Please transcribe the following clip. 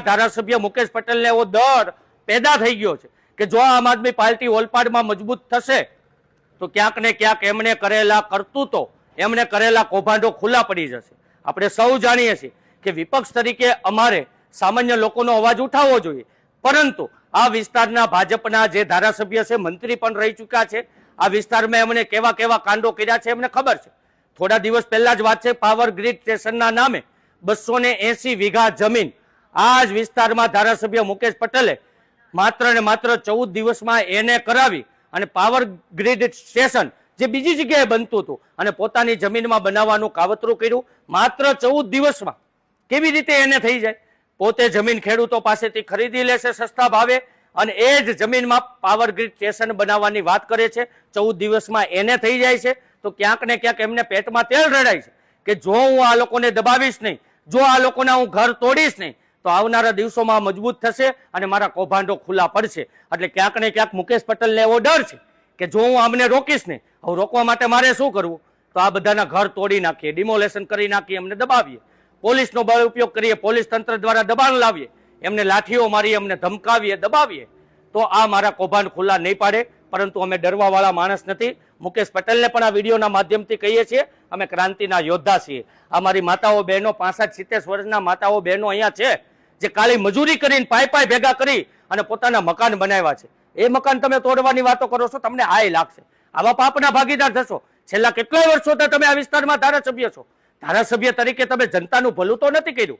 ધારાસભ્ય મુકેશ પટેલને એવો ડર પેદા થઈ ગયો છે કે જો આમ આદમી પાર્ટી ઓલપાડમાં મજબૂત થશે તો ક્યાંક ને ક્યાંક એમણે કરેલા કરતૂતો, એમણે કરેલા કૌભાંડો ખુલ્લા પડી જશે। આપણે સૌ જાણીએ છીએ કે વિપક્ષ તરીકે અમારે સામાન્ય લોકોનો અવાજ ઉઠાવવો જોઈએ, પરંતુ આ વિસ્તારના ભાજપના જે ધારાસભ્ય છે, મંત્રી પણ રહી ચૂક્યા છે, આ વિસ્તારમાં એમણે કેવા કેવા કાંડો કર્યા છે એમને ખબર છે। થોડા દિવસ પહેલા જ વાત છે, પાવર ગ્રીડ સ્ટેશનના નામે 280 વીઘા જમીન આ જ વિસ્તારમાં ધારાસભ્ય મુકેશ પટેલે માત્ર ને માત્ર 14 દિવસમાં એને કરાવી અને પાવર ગ્રીડ સ્ટેશન જે બીજી જગ્યાએ બનતું હતું અને પોતાની જમીનમાં બનાવવાનું કાવતરું કર્યું। માત્ર 14 દિવસમાં કેવી રીતે એને થઈ જાય? પોતે જમીન ખેડૂતો પાસેથી ખરીદી લેશે સસ્તા ભાવે અને એ જ જમીનમાં પાવર ગ્રીડ સ્ટેશન બનાવવાની વાત કરે છે। 14 દિવસમાં એને થઈ જાય છે તો ક્યાંક ને ક્યાંક એમને પેટમાં તેલ રેડાય છે કે જો હું આ લોકોને દબાવીશ નહીં, જો આ લોકોના હું ઘર તોડીશ નહીં તો આવનારા દિવસોમાં મજબૂત થશે અને મારા કૌભાંડો ખુલ્લા પડશે। એટલે ક્યાંક ને ક્યાંક મુકેશ પટેલને એવો ડર છે કે જો હું આમને રોકીશ નહીં, હવે રોકવા માટે મારે શું કરવું? તો આ બધાના ઘર તોડી નાખીએ, ડિમોલેશન કરી નાખીએ, એમને દબાવીએ, પોલીસનો બળ ઉપયોગ કરીએ, પોલીસ તંત્ર દ્વારા દબાણ લાવીએ, એમને લાઠીઓ મારીએ, એમને ધમકાવીએ, દબાવીએ, તો આ મારા કૌભાંડ ખુલ્લા નહીં પાડે। પરંતુ અમે ડરવાવાળા માણસ નથી। મુકેશ પટેલને પણ આ વિડીયોના માધ્યમથી કહીએ છીએ, અમે ક્રાંતિના યોદ્ધા છીએ। અમારી માતાઓ બહેનો, 65-70 વર્ષના માતાઓ બહેનો અહીંયા છે જે કાળી મજૂરી કરીને પાય ભેગા કરી અને પોતાના મકાન બનાવ્યા છે। એ મકાન તમે તોડવાની વાતો કરો છો, તમને હાય લાગશે, આવા પાપના ભાગીદાર થશો। છેલ્લા કેટલાય વર્ષોથી તમે આ વિસ્તારમાં ધારાસભ્ય છો, ધારાસભ્ય તરીકે તમે જનતાનું ભલું તો નથી કર્યું।